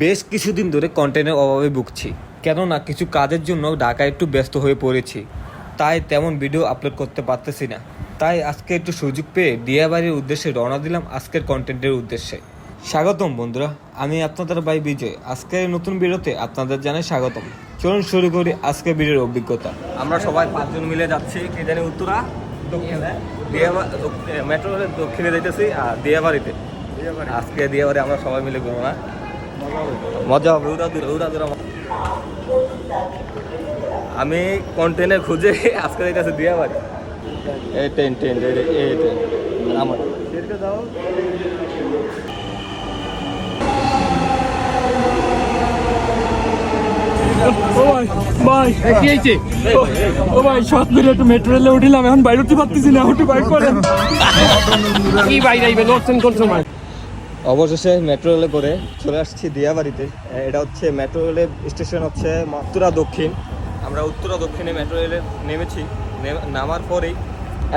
বেশ কিছুদিন ধরে কন্টেন্টের অভাবে ভুগছি, কেননা কিছু কাজের জন্য ঢাকায় একটু ব্যস্ত হয়ে পড়েছি, তাই তেমন ভিডিও আপলোড করতে পারতেছি না। তাই আজকে একটু সুযোগ পেয়ে দিয়াবাড়ির উদ্দেশ্যে রওনা দিলাম আজকের কন্টেন্টের উদ্দেশ্যে। স্বাগতম বন্ধুরা, আমি আপনাদের ভাই বিজয়। আজকের নতুন ভিডিওতে আপনাদের জানাই স্বাগতম। চলুন শুরু করি আজকের ভিডিওর অভিজ্ঞতা। আমরা সবাই 5 জন মিলে যাচ্ছি, কে জানি উত্তরা দক্ষিণে মেট্রো রেলের দক্ষিণে যাইতেছি আর দিয়াবাড়িতে। আজকে দিয়াবাড়ি আমরা সবাই মিলে ঘুরবো না, মজা হবে। আমি কন্টেন্টে খুঁজে আজকে যাইতেছি দিয়াবাড়ি। এই ট্রেন আমার একটু মেট্রো রেলে উঠিলাম, এখন বাইরে উঠতে পারতেছি না। উঠে বাইক করে কি বাইরে অবশেষে মেট্রো রেলে করে চলে আসছি দিয়াবাড়িতে। এটা হচ্ছে মেট্রো রেলের স্টেশন হচ্ছে উত্তরা দক্ষিণ। আমরা উত্তরা দক্ষিণে মেট্রো রেলে নেমেছি। নামার পরেই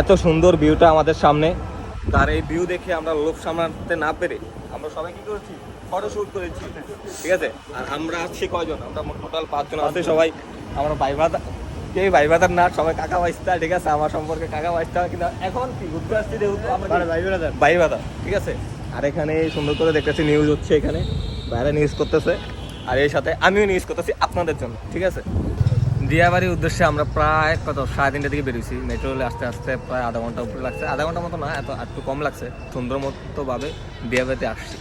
এত সুন্দর ভিউটা আমাদের সামনে। তার এই ভিউ দেখে আমরা লোভ সামলাতে না পেরে আমরা সবাই কি করেছি, ফটো শ্যুট করেছি, ঠিক আছে। আর আমরা আছি কয়জন, আমরা টোটাল 5 জন আছি। সবাই আমরা ভাই ভাতা, কেউ ভাই ভাতার না, সবাই কাকা বাইস্তা, ঠিক আছে। আমার সম্পর্কে কাকা বাইস্তা, কিন্তু এখন কি ঘুরতে আসছি যেহেতু আমরা ভাই ভাতা, ঠিক আছে। আর এখানে সুন্দর করে দেখতেছি নিউজ হচ্ছে, এখানে বাইরে নিউজ করতেছে, আর এর সাথে আমিও নিউজ করতেছি আপনাদের জন্য, ঠিক আছে। দিয়াবাড়ির উদ্দেশ্যে আমরা প্রায় 3:30 থেকে বেরিয়েছি। মেট্রো রেলে আসতে আসতে প্রায় আধা ঘন্টা উপরে লাগছে, আধা ঘন্টা মতো না, একটু কম লাগছে। সুন্দর মতোভাবে দিয়াবাড়িতে আসছি।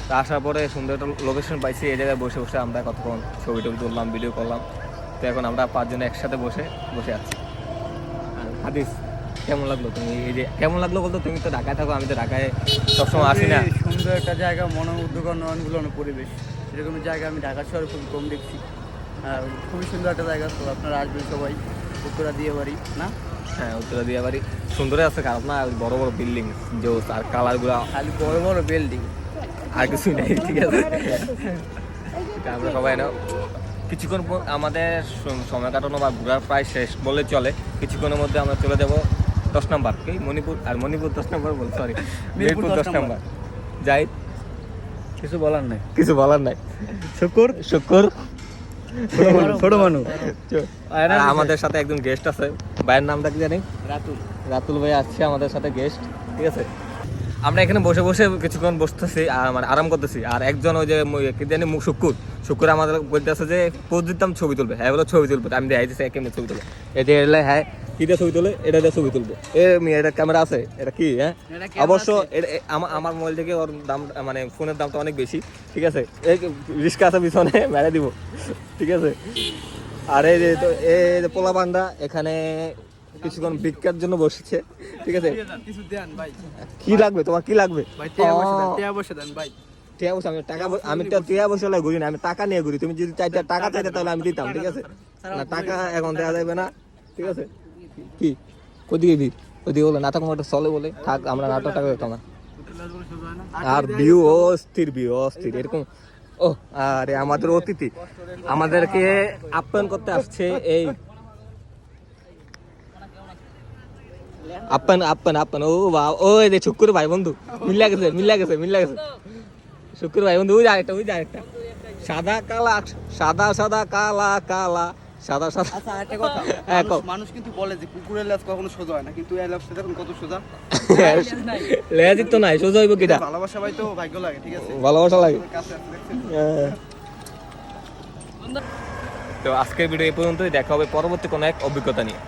তা আসার পরে সুন্দর একটা লোকেশন পাইছি, এই জায়গায় বসে বসে আমরা কতক্ষণ ছবি টবি তুললাম, ভিডিও করলাম। তো এখন আমরা 5 জন একসাথে বসে আছি। আর হাদিস, কেমন লাগলো? তুমি এই যে কেমন লাগলো বলতো? তুমি তো ঢাকায় থাকো, আমি তো ঢাকায় সবসময় আসি না। সুন্দর একটা জায়গা, মনোমুগ্ধকর নয়নগুলো পরিবেশ, এরকম জায়গা আমি ঢাকা শহরে খুব কম দেখছি। আর খুবই সুন্দর একটা জায়গা। তো আপনারা আসবেন সবাই, উত্তরা দিয়াবাড়ি না? হ্যাঁ, উত্তরা দিয়াবাড়ি সুন্দরই আছে, কারণ না বড় বড় বিল্ডিং জোস, আর কালারগুলো খালি বড় বড় বিল্ডিং, আর কিছুই নেই, ঠিক আছে। আমরা সবাই না কিছুক্ষণ পর আমাদের সময় কাটানো বা ঘোরার প্রায় শেষ বলে চলে। কিছুক্ষণের মধ্যে আমরা চলে যাবো 10 নম্বর, কি মণিপুর, আর মণিপুর 10 নম্বর বল, সরি মিরপুর 10 নম্বর। যাই, কিছু বলার নাই, কিছু বলার নাই। শুকুর ছোট মানুষ। আমাদের সাথে একজন গেস্ট আছে, ভাইয়ের নামটা কি জানি? রাতুল ভাই আসছে আমাদের সাথে গেস্ট, ঠিক আছে। আমরা এখানে বসে বসে কিছুক্ষণ বসতেছি আর মানে আরাম করতেছি। আর একজন ওই যে কি জানি শুক্র আমাদের বলতেছে যে পোজ দিতাম ছবি তুলবে। হ্যাঁ বলো ছবি তুলবে, আমি দেখাইতেছি কেমনি ছবি তুলবে। এটা এলে হ্যাঁ কিটা ছবি তুলে, এটা দিয়ে ছবি তুলবো। এটা ক্যামেরা আছে, এটা কি? হ্যাঁ অবশ্য আমার মোবাইল থেকে ওর দাম মানে ফোনের দামটা অনেক বেশি, ঠিক আছে। এই রিস্কা আছে পিছনে, মেরে দিব, ঠিক আছে। আর এই যে পোলা পান্ডা এখানে কিছুক্ষণ ভিক্ষার জন্য বসেছে, ঠিক আছে। কি লাগবে তোমার, কি লাগবে? আমি টিয়া বসে ঘুরি না, আমি টাকা নিয়ে ঘুরি। তুমি যদি টাকা চাইতে তাহলে আমি দিতাম, ঠিক আছে। না, টাকা এখন দেওয়া যাবে না, ঠিক আছে। কি ওদিকে ওদিকে বলে নাটক মোটর চলে বলে থাক, আমরা নাটক টাকা দিতাম না। আর ভিউ অস্থির এরকম। ও আরে আমাদের অতিথি আমাদেরকে আপ্যায়ন করতে আসছে। এই আপ্যায়ন ও বা ওই যে শুক্র ভাই বন্ধু মিল্লা গেছে শুক্র ভাই বন্ধু। ওই যে আরেকটা সাদা কালা সাদা। আচ্ছা একটা কথা, মানুষ কিন্তু বলে যে কুকুরের লেজ কখনো সোজা হয় না, কিন্তু এই লেজটা দেখুন কত সোজা। লেজ তো নাই, সোজা হইব কিটা? ভালোবাসা ভাই তো ভাগ্য লাগে, ঠিক আছে, ভালোবাসা লাগে। তো আজকের ভিডিও এই পর্যন্তই, দেখা হবে পরবর্তী কোনো এক অভিজ্ঞতা নিয়ে।